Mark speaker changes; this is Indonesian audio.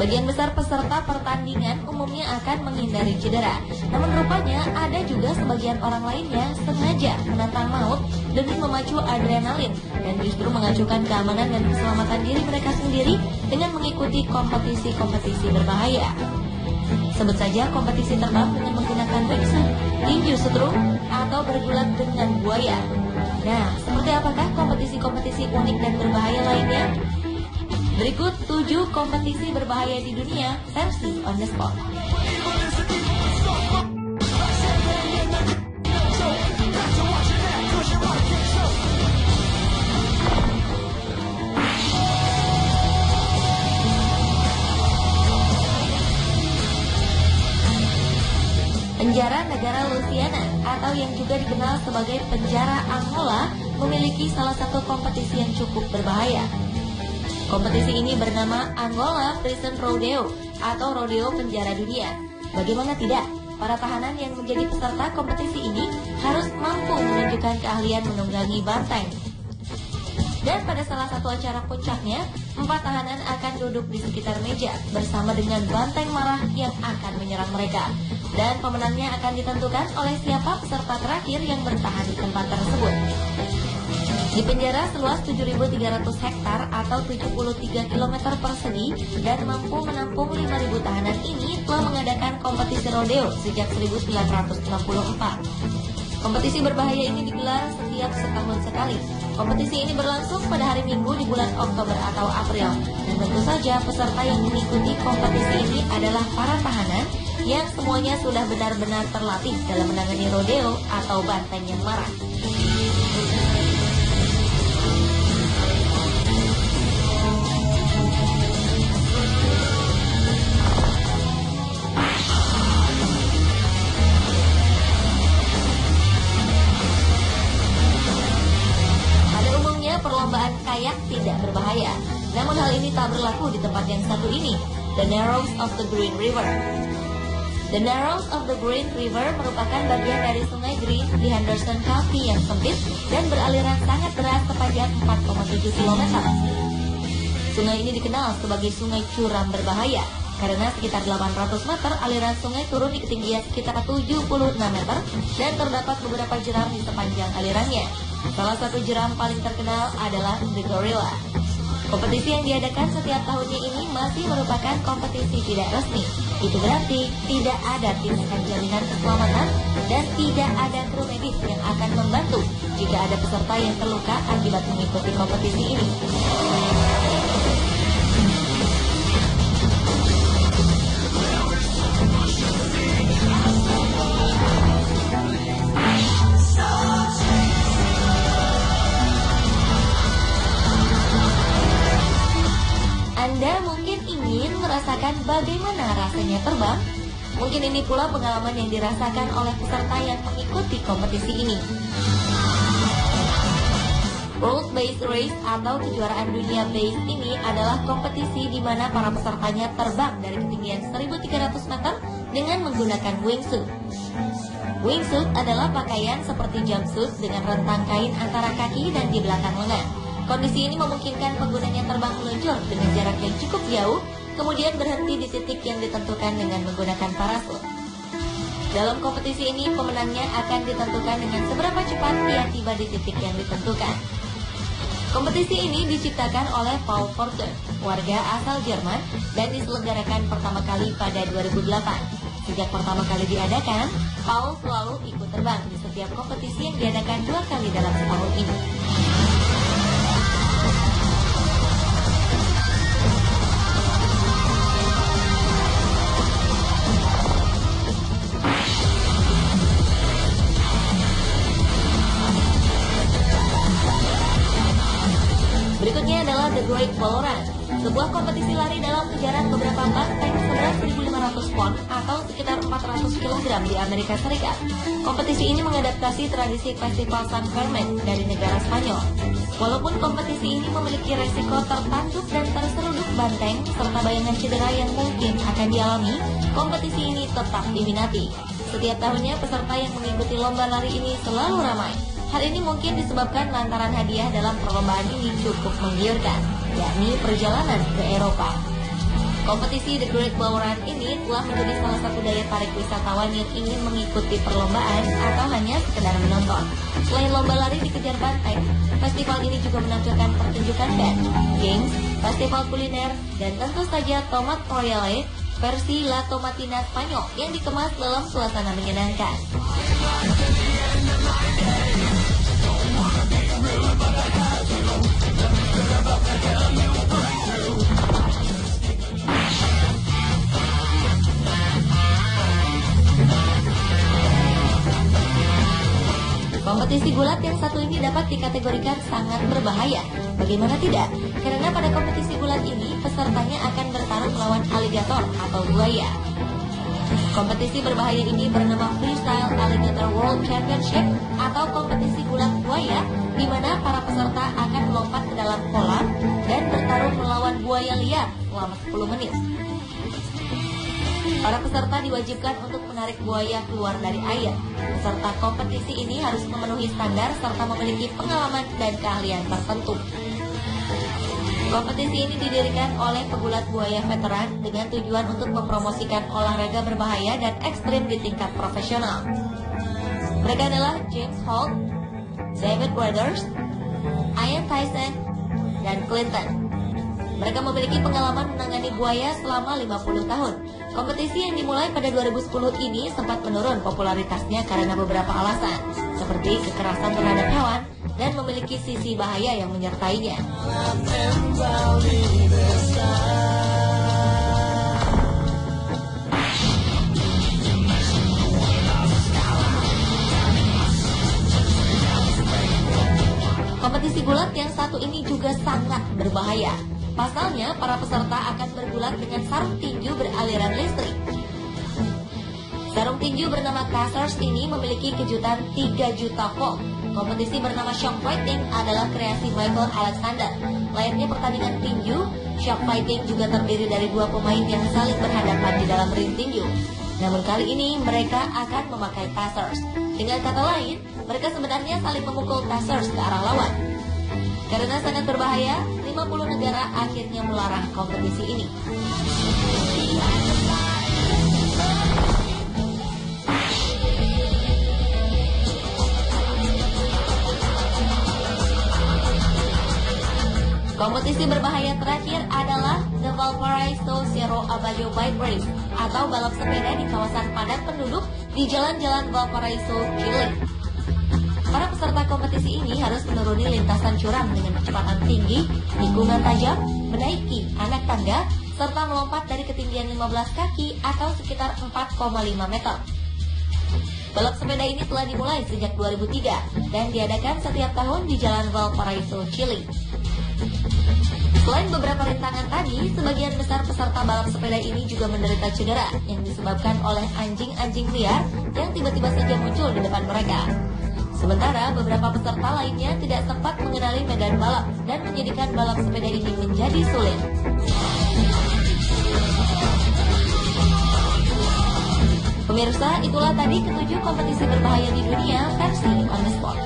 Speaker 1: Sebagian besar peserta pertandingan umumnya akan menghindari cedera. Namun rupanya ada juga sebagian orang lain yang sengaja menantang maut demi memacu adrenalin dan justru mengacukan keamanan dan keselamatan diri mereka sendiri dengan mengikuti kompetisi-kompetisi berbahaya. Sebut saja kompetisi terbang dengan menggunakan wingsuit, tinju setrum, atau bergulat dengan buaya. Nah, seperti apakah kompetisi-kompetisi unik dan berbahaya lainnya? Berikut 7 kompetisi berbahaya di dunia versi on the spot. Penjara negara Louisiana atau yang juga dikenal sebagai penjara Angola memiliki salah satu kompetisi yang cukup berbahaya. Kompetisi ini bernama Angola Prison Rodeo atau Rodeo Penjara Dunia. Bagaimana tidak, para tahanan yang menjadi peserta kompetisi ini harus mampu menunjukkan keahlian menunggangi banteng. Dan pada salah satu acara puncaknya, 4 tahanan akan duduk di sekitar meja bersama dengan banteng marah yang akan menyerang mereka. Dan pemenangnya akan ditentukan oleh siapa peserta terakhir yang bertahan di tempat tersebut. Di penjara seluas 7.300 hektar atau 73 km persegi dan mampu menampung 5.000 tahanan ini telah mengadakan kompetisi rodeo sejak 1964. Kompetisi berbahaya ini digelar setiap setahun sekali. Kompetisi ini berlangsung pada hari Minggu di bulan Oktober atau April. Dan tentu saja peserta yang mengikuti kompetisi ini adalah para tahanan yang semuanya sudah benar-benar terlatih dalam menangani rodeo atau banteng yang marah. Perlombaan kayak tidak berbahaya. Namun hal ini tak berlaku di tempat yang satu ini, The Narrows of the Green River. The Narrows of the Green River merupakan bagian dari Sungai Green di Henderson County yang sempit dan beraliran sangat deras sepanjang 4,7 km. Sungai ini dikenal sebagai sungai curam berbahaya karena sekitar 800 meter aliran sungai turun di ketinggian sekitar 76 meter dan terdapat beberapa jeram di sepanjang alirannya. Salah satu jeram paling terkenal adalah The Gorilla. Kompetisi yang diadakan setiap tahunnya ini masih merupakan kompetisi tidak resmi. Itu berarti tidak ada tindakan jaminan keselamatan dan tidak ada kru medis yang akan membantu jika ada peserta yang terluka akibat mengikuti kompetisi ini. Anda mungkin ingin merasakan bagaimana rasanya terbang? Mungkin ini pula pengalaman yang dirasakan oleh peserta yang mengikuti kompetisi ini. World Base Race atau kejuaraan dunia base ini adalah kompetisi di mana para pesertanya terbang dari ketinggian 1.300 meter dengan menggunakan wingsuit. Wingsuit adalah pakaian seperti jumpsuit dengan rentang kain antara kaki dan di belakang lengan. Kondisi ini memungkinkan penggunanya terbang meluncur dengan jarak yang cukup jauh, kemudian berhenti di titik yang ditentukan dengan menggunakan parasut. Dalam kompetisi ini, pemenangnya akan ditentukan dengan seberapa cepat ia tiba di titik yang ditentukan. Kompetisi ini diciptakan oleh Paul Porter, warga asal Jerman, dan diselenggarakan pertama kali pada 2008. Sejak pertama kali diadakan, Paul selalu ikut terbang di setiap kompetisi yang diadakan 2 kali dalam setahun ini. Berikutnya adalah The Great Bull Run, sebuah kompetisi lari dalam kejaran beberapa banteng seberat 1.500 pon atau sekitar 400 kg di Amerika Serikat. Kompetisi ini mengadaptasi tradisi festival San Fermin dari negara Spanyol. Walaupun kompetisi ini memiliki resiko tertanduk dan terseruduk banteng serta bayangan cedera yang mungkin akan dialami, kompetisi ini tetap diminati. Setiap tahunnya peserta yang mengikuti lomba lari ini selalu ramai. Hal ini mungkin disebabkan lantaran hadiah dalam perlombaan ini cukup menggiurkan, yakni perjalanan ke Eropa. Kompetisi The Great Bow Run ini telah menjadi salah satu daya tarik wisatawan yang ingin mengikuti perlombaan atau hanya sekedar menonton. Selain lomba lari dikejar banteng, festival ini juga menampilkan pertunjukan band, games, festival kuliner, dan tentu saja tomat royale versi La Tomatina Spanyol yang dikemas dalam suasana menyenangkan. Kompetisi gulat yang satu ini dapat dikategorikan sangat berbahaya. Bagaimana tidak? Karena pada kompetisi gulat ini, pesertanya akan bertarung melawan aligator atau buaya. Kompetisi berbahaya ini bernama Freestyle Alligator World Championship atau kompetisi gulat buaya, di mana para peserta akan melompat ke dalam kolam dan bertarung melawan buaya liar selama 10 menit. Para peserta diwajibkan untuk menarik buaya keluar dari air. Peserta kompetisi ini harus memenuhi standar serta memiliki pengalaman dan keahlian tertentu. Kompetisi ini didirikan oleh pegulat buaya veteran dengan tujuan untuk mempromosikan olahraga berbahaya dan ekstrim di tingkat profesional. Mereka adalah James Holt, David Waters, Ian Tyson, dan Clinton. Mereka memiliki pengalaman menangani buaya selama 50 tahun. Kompetisi yang dimulai pada 2010 ini sempat menurun popularitasnya karena beberapa alasan, seperti kekerasan terhadap hewan dan memiliki sisi bahaya yang menyertainya. Kompetisi gulat yang satu ini juga sangat berbahaya. Pasalnya, para peserta akan bergulat dengan sarung tinju beraliran listrik. Sarung tinju bernama Tasers ini memiliki kejutan 3 juta volt. Kompetisi bernama Shock Fighting adalah kreasi Michael Alexander. Layaknya pertandingan tinju, Shock Fighting juga terdiri dari 2 pemain yang saling berhadapan di dalam ring tinju. Namun kali ini mereka akan memakai Tasers. Dengan kata lain, mereka sebenarnya saling memukul Tasers ke arah lawan. Karena sangat berbahaya, 50 negara akhirnya melarang kompetisi ini. Kompetisi berbahaya terakhir adalah The Valparaiso Cerro Abajo Bike Race atau balap sepeda di kawasan padat penduduk di jalan-jalan Valparaiso, Chile. Para peserta kompetisi ini harus menuruni lintasan curam dengan kecepatan tinggi, tikungan tajam, menaiki anak tangga, serta melompat dari ketinggian 15 kaki atau sekitar 4,5 meter. Balap sepeda ini telah dimulai sejak 2003 dan diadakan setiap tahun di Jalan Valparaiso, Chile. Selain beberapa rintangan tadi, sebagian besar peserta balap sepeda ini juga menderita cedera yang disebabkan oleh anjing-anjing liar yang tiba-tiba saja muncul di depan mereka. Sementara beberapa peserta lainnya tidak sempat mengenali medan balap dan menjadikan balap sepeda ini menjadi sulit. Pemirsa, itulah tadi ketujuh kompetisi berbahaya di dunia versi On The Spot.